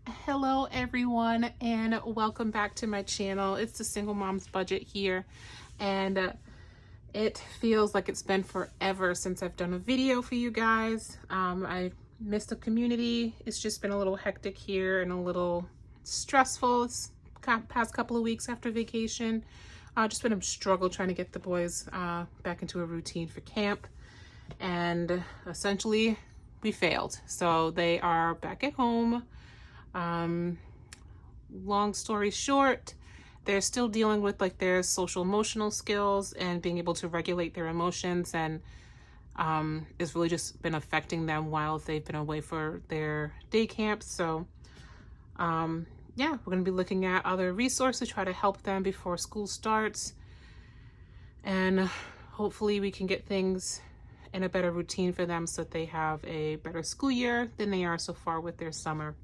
Hello everyone, and welcome back to my channel. It's the Single Mom's Budget here, and it feels like it's been forever since I've done a video for you guys. I missed the community. It's just been a little hectic here and a little stressful. It's past couple of weeks after vacation. Just been a struggle trying to get the boys back into a routine for camp, and essentially we failed. So they are back at home. Long story short, they're still dealing with like their social emotional skills and being able to regulate their emotions, and it's really just been affecting them while they've been away for their day camps. So yeah, we're going to be looking at other resources to try to help them before school starts, and hopefully we can get things in a better routine for them so that they have a better school year than they are so far with their summer.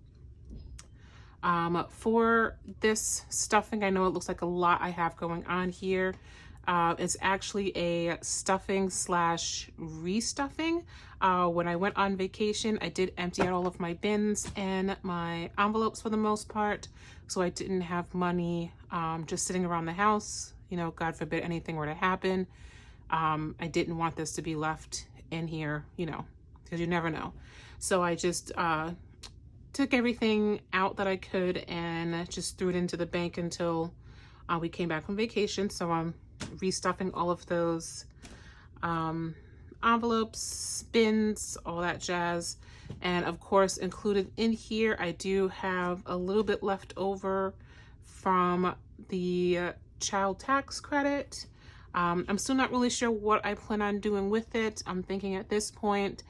For this stuffing, I know it looks like a lot I have going on here. It's actually a stuffing slash restuffing. When I went on vacation, I did empty out all of my bins and my envelopes for the most part, so I didn't have money just sitting around the house. You know, God forbid anything were to happen. I didn't want this to be left in here, you know, because you never know. So I just took everything out that I could and just threw it into the bank until we came back from vacation. So I'm restuffing all of those envelopes, bins, all that jazz. And of course, included in here, I do have a little bit left over from the child tax credit. I'm still not really sure what I plan on doing with it. I'm thinking at this point,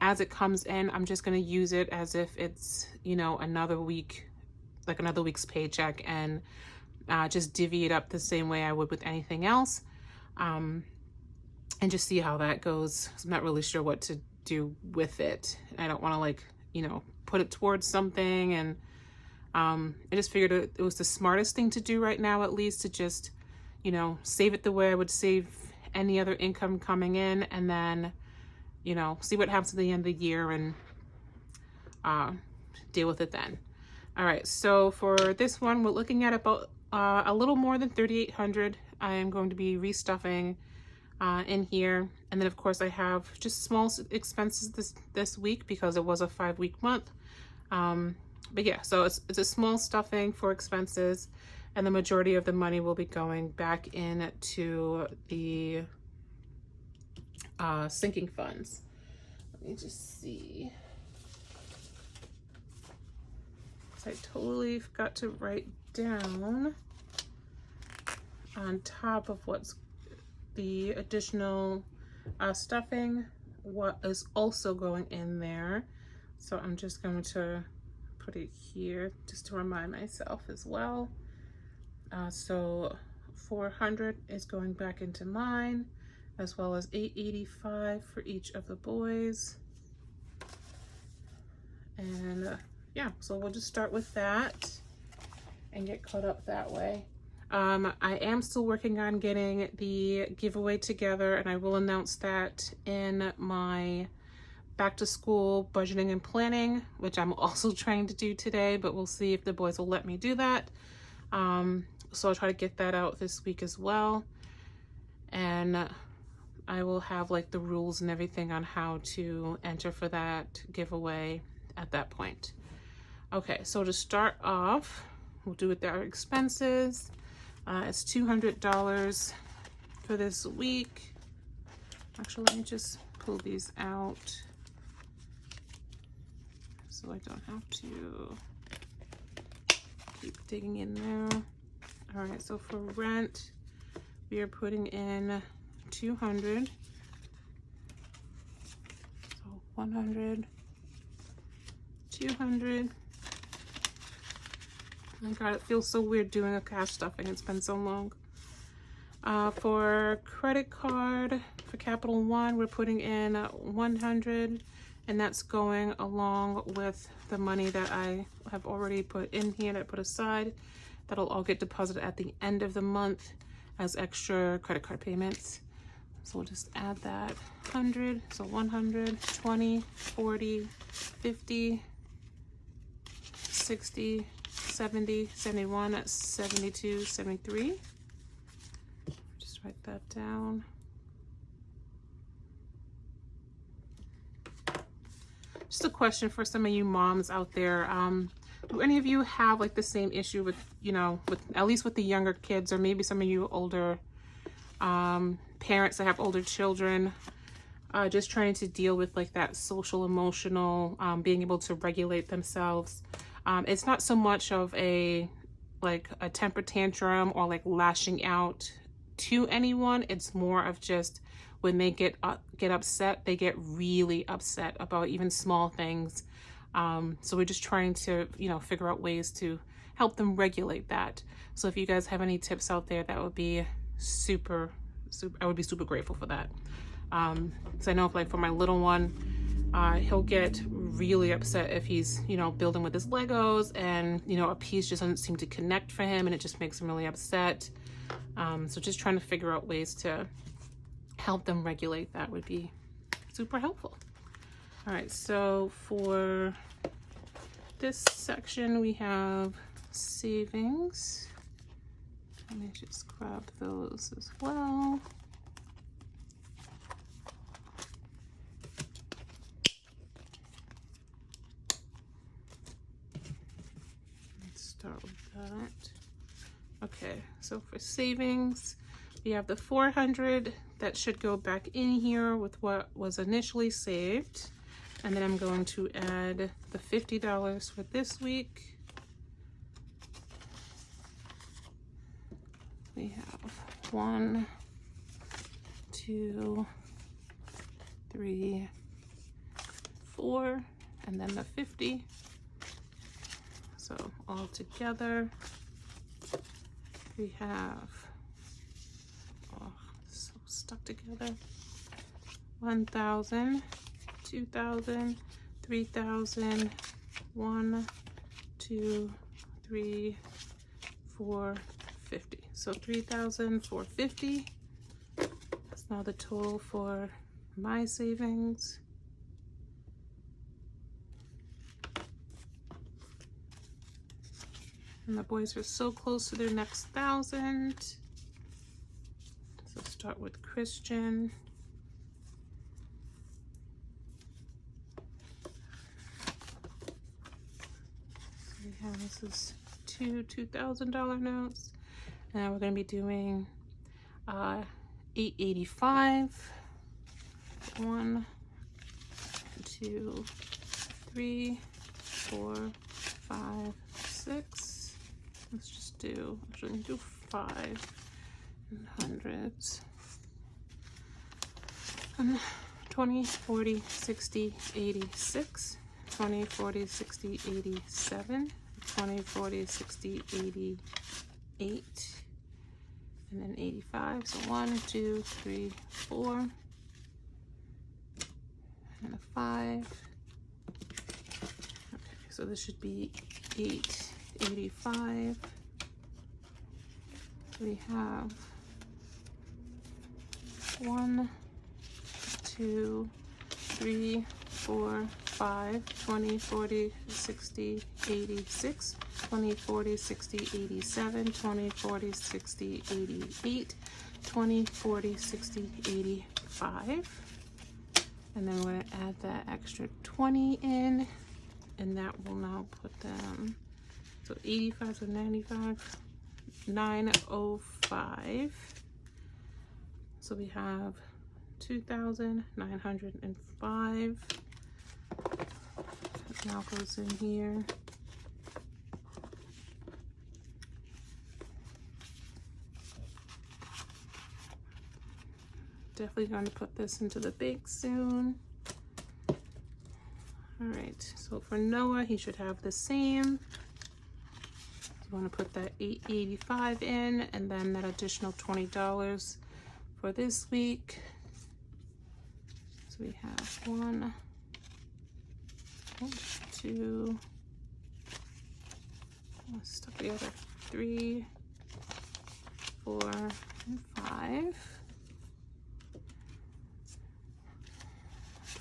as it comes in, I'm just going to use it as if it's, you know, another week, like another week's paycheck, and just divvy it up the same way I would with anything else, and just see how that goes. I'm not really sure what to do with it. I don't want to, like, you know, put it towards something, and I just figured it was the smartest thing to do right now, at least, to just, you know, save it the way I would save any other income coming in, and then, you know, see what happens at the end of the year and deal with it then. All right, so for this one, we're looking at about a little more than $3,800. I am going to be restuffing in here. And then of course I have just small expenses this week because it was a 5-week month. But yeah, so it's a small stuffing for expenses, and the majority of the money will be going back into the sinking funds. Let me just see. I totally forgot to write down on top of what's the additional stuffing, what is also going in there. So I'm just going to put it here just to remind myself as well. So $400 is going back into mine, as well as $885 for each of the boys. And yeah, so we'll just start with that and get caught up that way. I am still working on getting the giveaway together, and I will announce that in my back to school budgeting and planning, which I'm also trying to do today, but we'll see if the boys will let me do that. So I'll try to get that out this week as well. And I will have like the rules and everything on how to enter for that giveaway at that point. Okay, so to start off, we'll do with our expenses. It's $200 for this week. Actually, let me just pull these out so I don't have to keep digging in there. All right, so for rent, we are putting in $200. So 100, 200. Oh my God, it feels so weird doing a cash stuffing. It's been so long. For credit card, for Capital One, we're putting in $100, and that's going along with the money that I have already put in here that I put aside. That'll all get deposited at the end of the month as extra credit card payments. So we'll just add that 100. So 100, 20, 40, 50, 60, 70, 71, 72, 73. Just write that down. Just a question for some of you moms out there. Do any of you have like the same issue with, you know, with at least with the younger kids, or maybe some of you older parents that have older children, just trying to deal with like that social emotional, being able to regulate themselves. It's not so much of a temper tantrum or like lashing out to anyone. It's more of just when they get upset, they get really upset about even small things. So we're just trying to, you know, figure out ways to help them regulate that. So if you guys have any tips out there, that would be super, I would be super grateful for that. So I know like for my little one, he'll get really upset if he's, you know, building with his Legos and, you know, a piece just doesn't seem to connect for him and it just makes him really upset. So just trying to figure out ways to help them regulate that would be super helpful. All right, so for this section, we have savings. Let me just grab those as well. Let's start with that. Okay, so for savings, we have the 400 that should go back in here with what was initially saved. And then I'm going to add the $50 for this week. We have 1, 2, 3, 4, and then the 50. So all together, we have, oh, so stuck together, 1,000, 2,000, 3,000, 1, 2, 3, 4, 50. So 3,450. That's now the total for my savings. And the boys are so close to their next 1,000. So start with Christian. This is two $2,000 notes. Now we're going to be doing $885. 1, 2, 3, 4, 5, 6. Let's just do, actually do 5 hundreds. 20, 40, 60, 86. 20, 40, 60, 87. 20, 40, 60, 88, and then 85. So 1, 2, 3, 4, and a 5. Okay, so this should be 885. We have 1, 2, 3, 4, 5, 20, 40, 60, 86, 20, 40, 60, 87, 20, 40, 60, 88, 20, 40, 60, 85. And then we're going to add that extra 20 in, and that will now put them, so 85, so 95, 905. So we have 2,905. That now goes in here. Definitely going to put this into the bank soon. All right, so for Noah, he should have the same. You want to put that 885 in, and then that additional $20 for this week. So we have 1, 2, stuck together, 3, 4, and 5.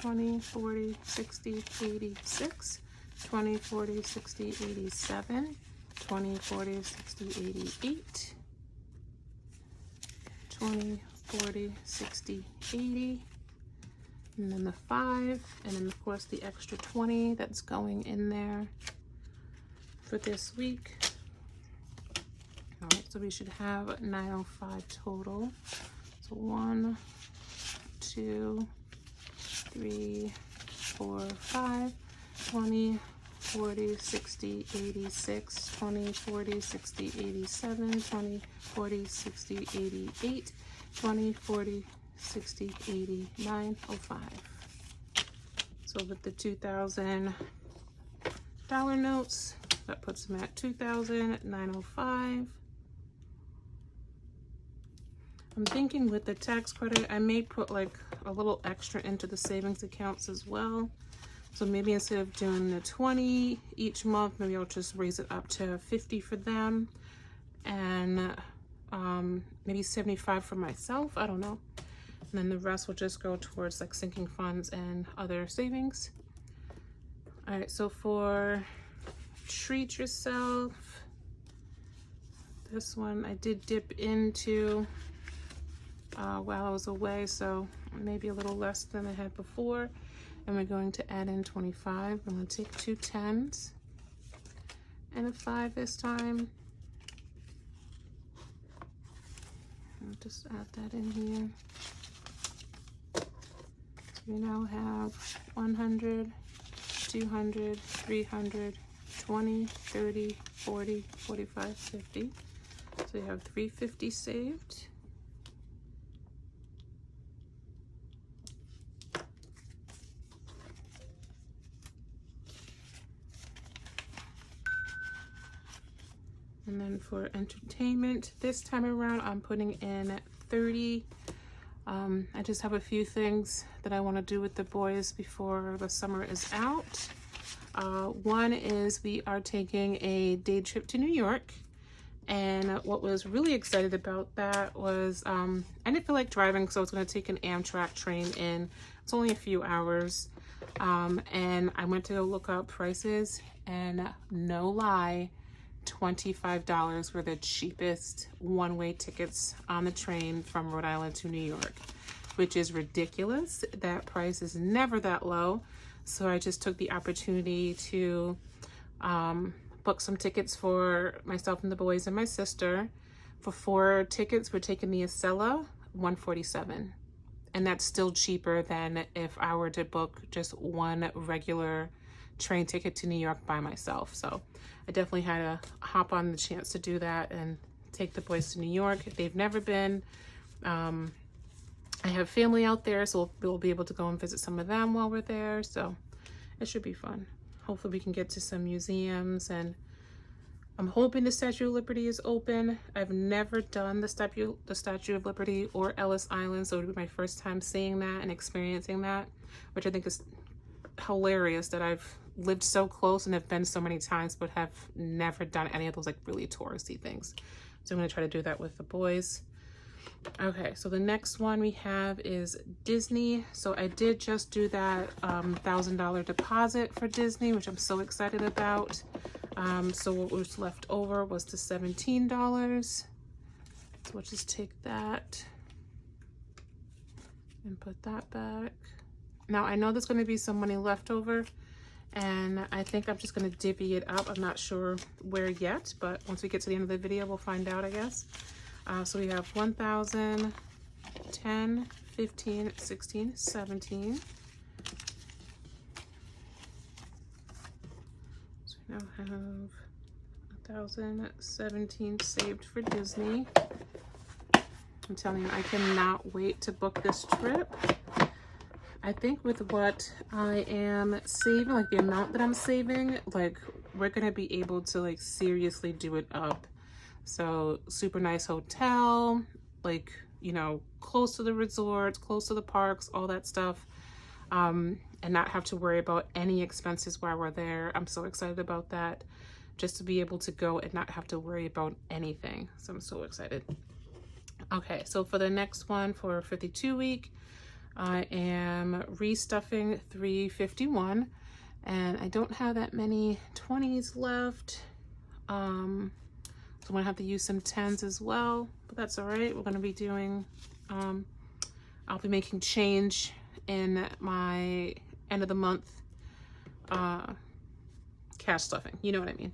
20, 40, 60, 86, 20, 40, 60, 87, 20, 40, 60, 88, 20, 40, 60, 80, and then the 5, and then of course the extra 20 that's going in there for this week. All right, so we should have 905 total. So 1, 2, 3, 4, 5, 20, 40, 60, 86, 20, 40, 60, 87, 20, 40, 60, 88, 20, 40, 60, 80, 905. So with the $2,000 notes, that puts them at 2,905. I'm thinking with the tax credit, I may put like a little extra into the savings accounts as well. So maybe instead of doing the 20 each month, maybe I'll just raise it up to 50 for them, and maybe 75 for myself. I don't know. And then the rest will just go towards like sinking funds and other savings. All right, so for treat yourself, this one I did dip into while I was away, so maybe a little less than I had before. And we're going to add in 25. I'm going to take 2 10s and a 5 this time. I'll just add that in here. So we now have 100, 200, 300, 20, 30, 40, 45, 50. So we have 350 saved. And then for entertainment, this time around, I'm putting in 30. I just have a few things that I want to do with the boys before the summer is out. One is we are taking a day trip to New York. And what was really excited about that was I didn't feel like driving, so I was going to take an Amtrak train in. It's only a few hours. And I went to go look up prices, and no lie, $25 were the cheapest one-way tickets on the train from Rhode Island to New York, which is ridiculous. That price is never that low. So I just took the opportunity to book some tickets for myself and the boys and my sister. For 4 tickets, we're taking the Acela, $147. And that's still cheaper than if I were to book just one regular train ticket to New York by myself. So I definitely had to hop on the chance to do that and take the boys to New York. They've never been. I have family out there, so we'll be able to go and visit some of them while we're there. So it should be fun. Hopefully we can get to some museums, and I'm hoping the Statue of Liberty is open. I've never done the Statue of Liberty or Ellis Island, so it'll be my first time seeing that and experiencing that, which I think is hilarious that I've lived so close and have been so many times, but have never done any of those like really touristy things. So I'm going to try to do that with the boys. Okay, so the next one we have is Disney. So I did just do that $1,000 deposit for Disney, which I'm so excited about. So what was left over was the $17. So we'll just take that and put that back. Now I know there's going to be some money left over, and I think I'm just going to divvy it up. I'm not sure where yet, but once we get to the end of the video, we'll find out, I guess. So we have 1,000, 10, 15, 16, 17. So we now have 1,017 saved for Disney. I'm telling you, I cannot wait to book this trip. I think with what I am saving, like the amount that I'm saving, like we're gonna be able to like seriously do it up. So super nice hotel, like, you know, close to the resorts, close to the parks, all that stuff, and not have to worry about any expenses while we're there. I'm so excited about that, just to be able to go and not have to worry about anything. So I'm so excited. Okay, so for the next one, for 52 week, I am restuffing 351, And I don't have that many 20s left. So I'm gonna have to use some 10s as well, but that's all right. We're gonna be doing, I'll be making change in my end of the month cash stuffing. You know what I mean.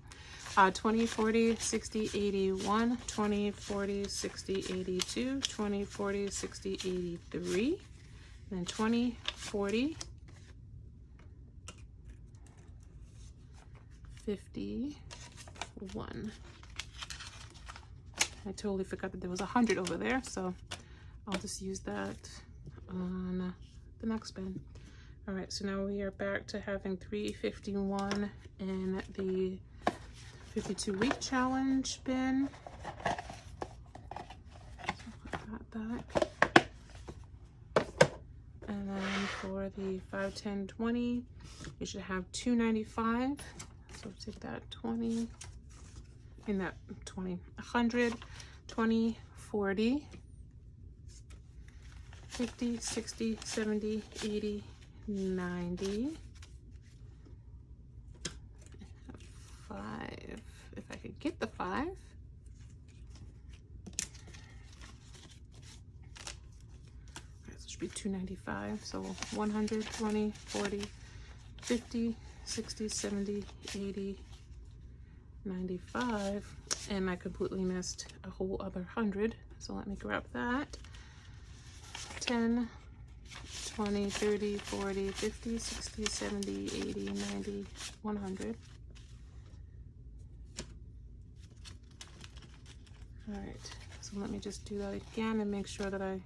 20, 40, 60, 81, 20, 40, 60, 82, 20, 40, 60, 83, and then 20, 40, 51. I totally forgot that there was 100 over there, so I'll just use that on the next bin. All right, so now we are back to having 351 in the 52-week challenge bin. So put that back. And then for the 5, 10, 20, we should have 295. So take that 20, in that 20, 100, 20, 40, 50, 60, 70, 80, 90, 5, if I could get the 5. This should be 295. So 100, 20, 40, 50, 60, 70, 80, 95, and I completely missed a whole other 100. So let me grab that. 10, 20, 30, 40, 50, 60, 70, 80, 90, 100. All right, so let me just do that again and make sure that I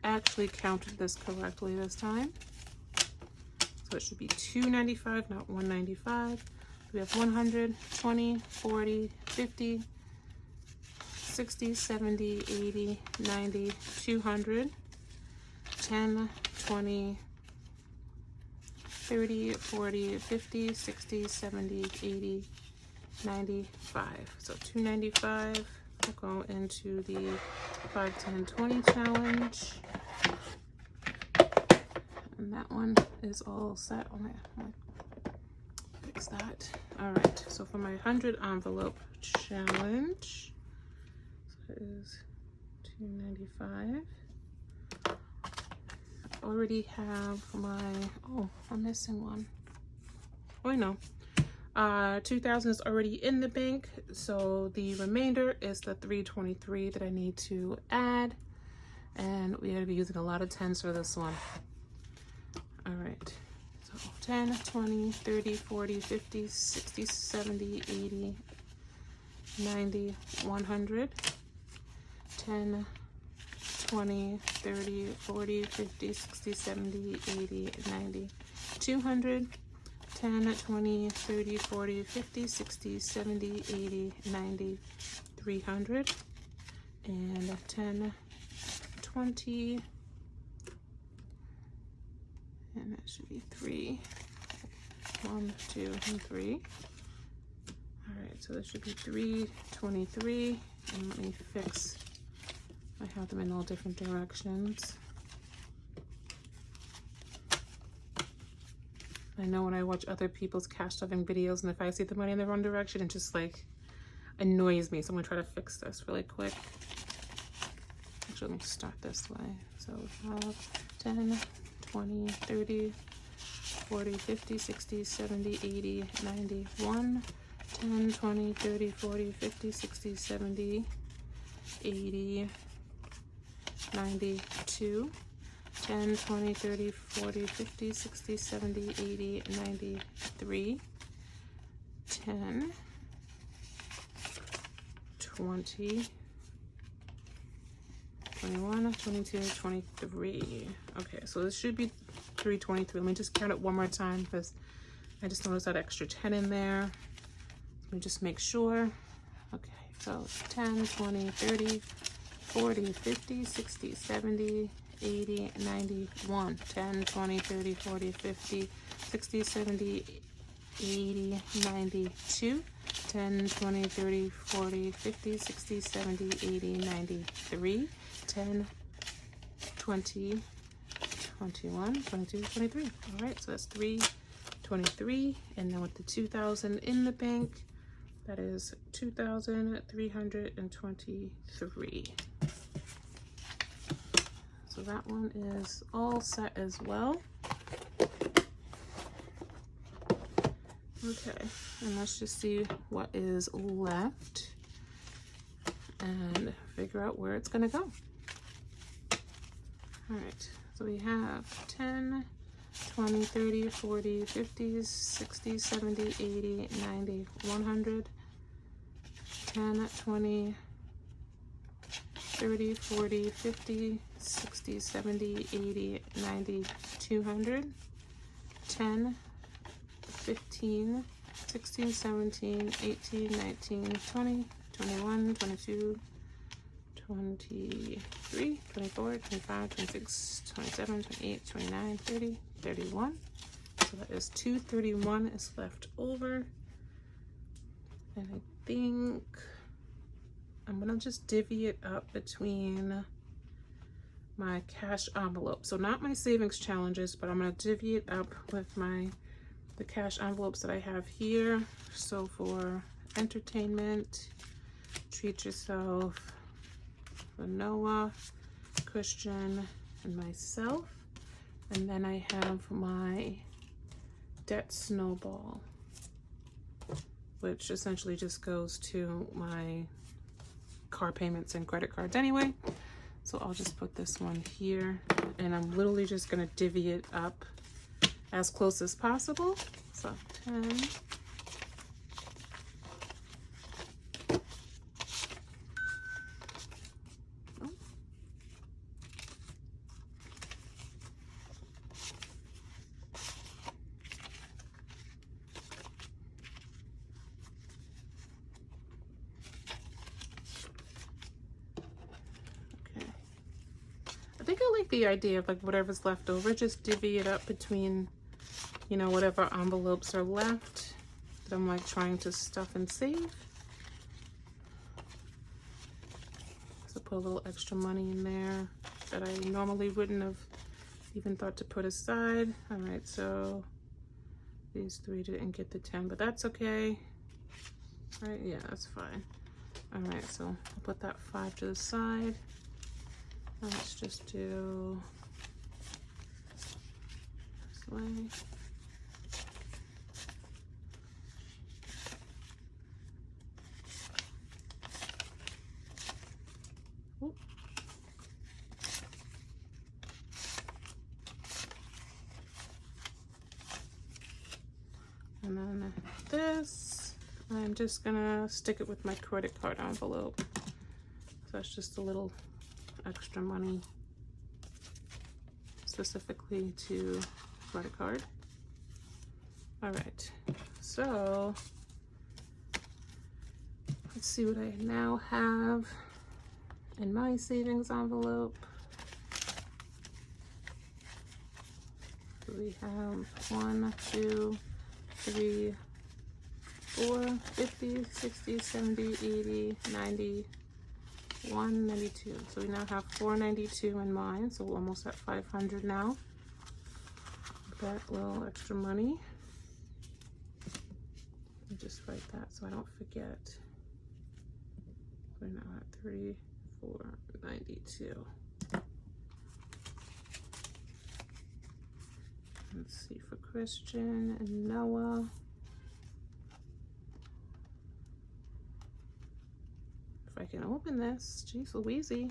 actually counted this correctly this time. So it should be 295, not 195. We have 100, 20, 40, 50, 60, 70, 80, 90, 200, 10, 20, 30, 40, 50, 60, 70, 80, 95. So 295 will go into the 5, 10, 20 challenge. And that one is all set. Oh my, fix that. All right, so for my 100 envelope challenge, so it is 295. I already have my, oh, I'm missing one. Oh, I know. 2,000 is already in the bank, so the remainder is the 323 that I need to add, and we're gonna be using a lot of 10s for this one. All right, so 10, 20, 30, 40, 50, 60, 70, 80, 90, 100, 10, 20, 30, 40, 50, 60, 70, 80, 90, 200, 10, 20, 30, 40, 50, 60, 70, 80, 90, 300, and 10, 20, and that should be 3. 1, 2, and 3. All right, so this should be 323. And let me fix, I have them in all different directions. I know when I watch other people's cash stuffing videos, and if I see the money in the wrong direction, it just like annoys me. So I'm gonna try to fix this really quick. Actually, let me start this way. So we have 10, 20, 30, 40, 50, 60, 70, 80, 90, 1, 10, 20, 30, 40, 50, 60, 70, 80, 90, 2, 10, 20, 30, 40, 50, 60, 70, 80, 90, 3, 10, 20, 21, 22, 23. Okay, so this should be 323. Let me just count it one more time because I just noticed that extra 10 in there. Let me just make sure. Okay, so 10, 20, 30, 40, 50, 60, 70, 80, 90, 1, 10, 20, 30, 40, 50, 60, 70, 80, 90, 2, 10, 20, 30, 40, 50, 60, 70, 80, 90, 3, 10, 20, 21, 22, 23. All right, so that's 3, 23, and then with the 2,000 in the bank, that is 2,323. So that one is all set as well. Okay, and let's just see what is left and figure out where it's gonna go. All right, so we have 10, 20, 30, 40, 50, 60, 70, 80, 90, 100, 10, 20, 30, 40, 50, 60, 70, 80, 90, 200, 10, 15, 16, 17, 18, 19, 20, 21, 22, 23, 24, 25, 26, 27, 28, 29, 30, 31. So that is 231 is left over. And I think I'm gonna just divvy it up between my cash envelope. So not my savings challenges, but I'm gonna divvy it up with the cash envelopes that I have here. So for entertainment, treat yourself, for Noah, Christian, and myself. And then I have my debt snowball, which essentially just goes to my car payments and credit cards anyway. So I'll just put this one here, and I'm literally just gonna divvy it up as close as possible. So 10, I think I like the idea of like whatever's left over, just divvy it up between, you know, whatever envelopes are left that I'm like trying to stuff and save. So put a little extra money in there that I normally wouldn't have even thought to put aside. All right, so these three didn't get the 10, but that's okay. All right, yeah, that's fine. All right, so I'll put that 5 to the side. Let's just do this way. Oop. And then this, I'm just gonna stick it with my credit card envelope. So that's just a little extra money specifically to credit card. All right, so let's see what I now have in my savings envelope. So we have 1, 2, 3, 4, 50, 60, 70, 80, 90, 192. So we now have 492 in mine, so we're almost at 500 now. That little extra money. I'll just write that so I don't forget. We're now at 3,492. Let's see for Christian and Noah. If I can open this, jeez Louise. Okay,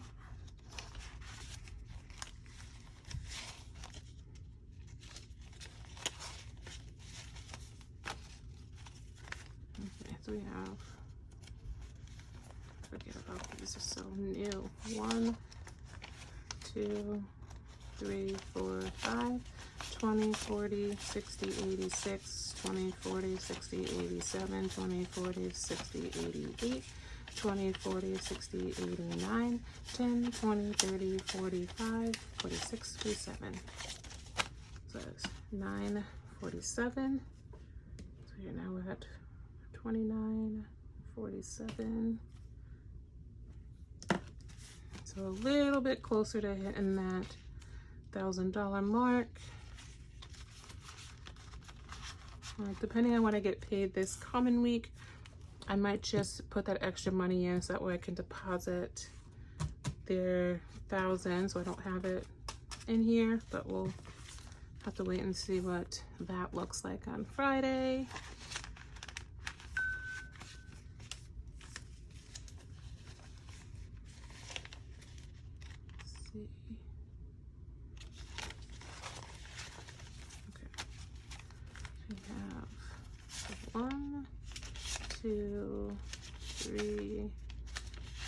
so we have, forget about these, are so new. 1, 2, 3, 4, 5, 20, 40, 60, 86, 20, 40, 60, 87, 20, 40, 60, 88, 20, 40, 60, 89, 10, 20, 30, 45, 46, 47. So that's 9, 47. So here now we're at 29, 47. So a little bit closer to hitting that $1,000 mark. Depending on what I get paid this coming week, I might just put that extra money in so that way I can deposit their 1,000, so I don't have it in here, but we'll have to wait and see what that looks like on Friday. Let's see. Okay. We have 1, 2, 3,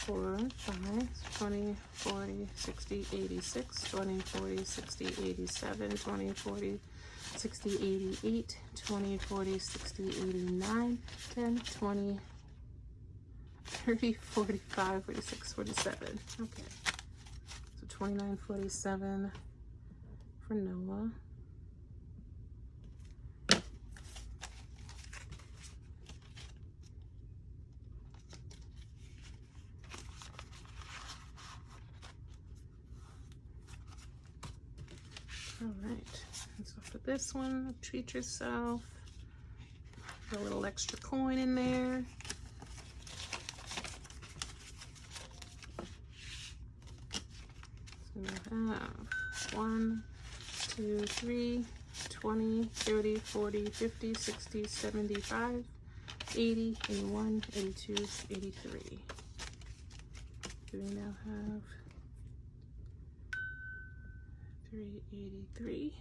4, 5, 20, 40, 60, 86, 20, 40, 60, 87, 20, 40, 60, 88, 20, 40, 60, 89, 10, 20, 30, 45, 46, 47. Okay. So 29, 47 for Noah. All right, and so for this one, treat yourself. Put a little extra coin in there. So we'll have 1, 2, 3, 20, 30, 40, 50, 60, 75, 80, 81, 82, 83. Do we now have 383?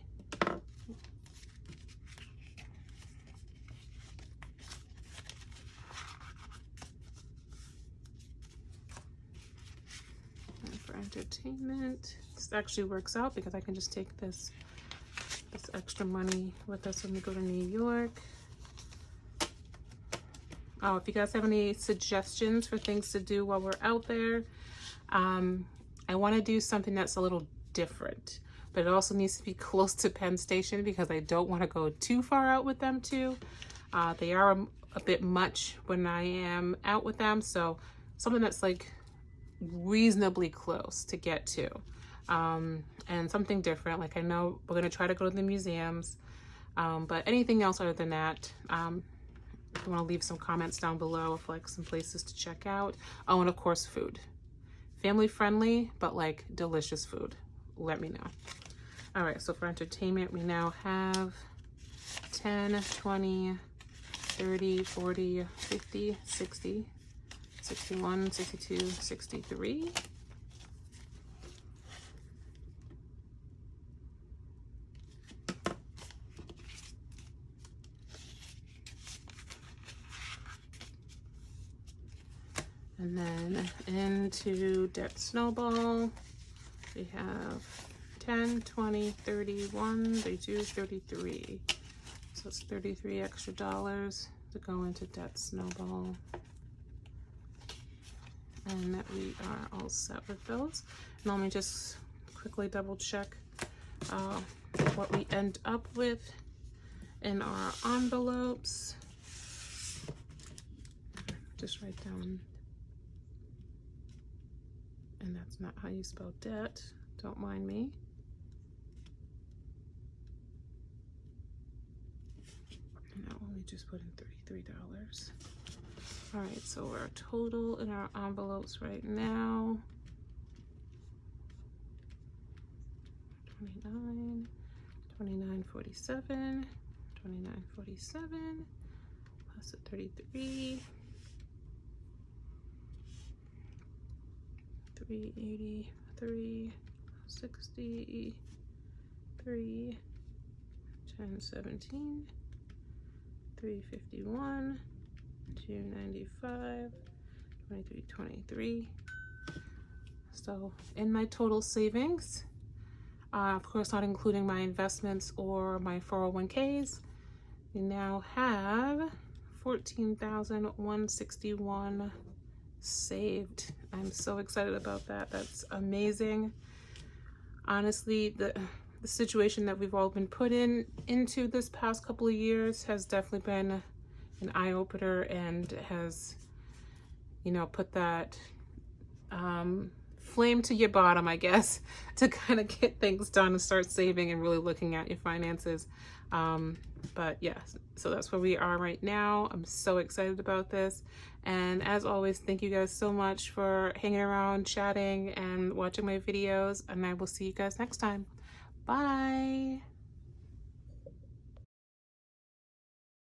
And for entertainment, this actually works out because I can just take this extra money with us when we go to New York. Oh, if you guys have any suggestions for things to do while we're out there, I want to do something that's a little different, but it also needs to be close to Penn Station because I don't want to go too far out with them too. They are a bit much when I am out with them, so something that's like reasonably close to get to, and something different. Like I know we're going to try to go to the museums, but anything else other than that, if you want to leave some comments down below of like some places to check out. Oh, and of course food. Family friendly, but like delicious food. Let me know. All right, so for entertainment, we now have 10, 20, 30, 40, 50, 60, 61, 62, 63. And then into Debt Snowball, we have 10, 20, 31, 32, 33. So it's 33 extra dollars to go into Debt Snowball. And that we are all set with those. And let me just quickly double check what we end up with in our envelopes. Just write down. And that's not how you spell debt. Don't mind me. No, we just put in $33. All right, so our total in our envelopes right now, 29, 29.47, 29.47 plus the 33. 383, 63, 10, 17, 351, 295, 23, 23. So in my total savings, of course not including my investments or my 401ks, we now have 14,161 saved. I'm so excited about that. That's amazing. Honestly, the situation that we've all been put into this past couple of years has definitely been an eye-opener and has, you know, put that flame to your bottom, I guess, to kind of get things done and start saving and really looking at your finances. But yeah, so that's where we are right now. I'm so excited about this. And as always, thank you guys so much for hanging around, chatting, and watching my videos. And I will see you guys next time. Bye.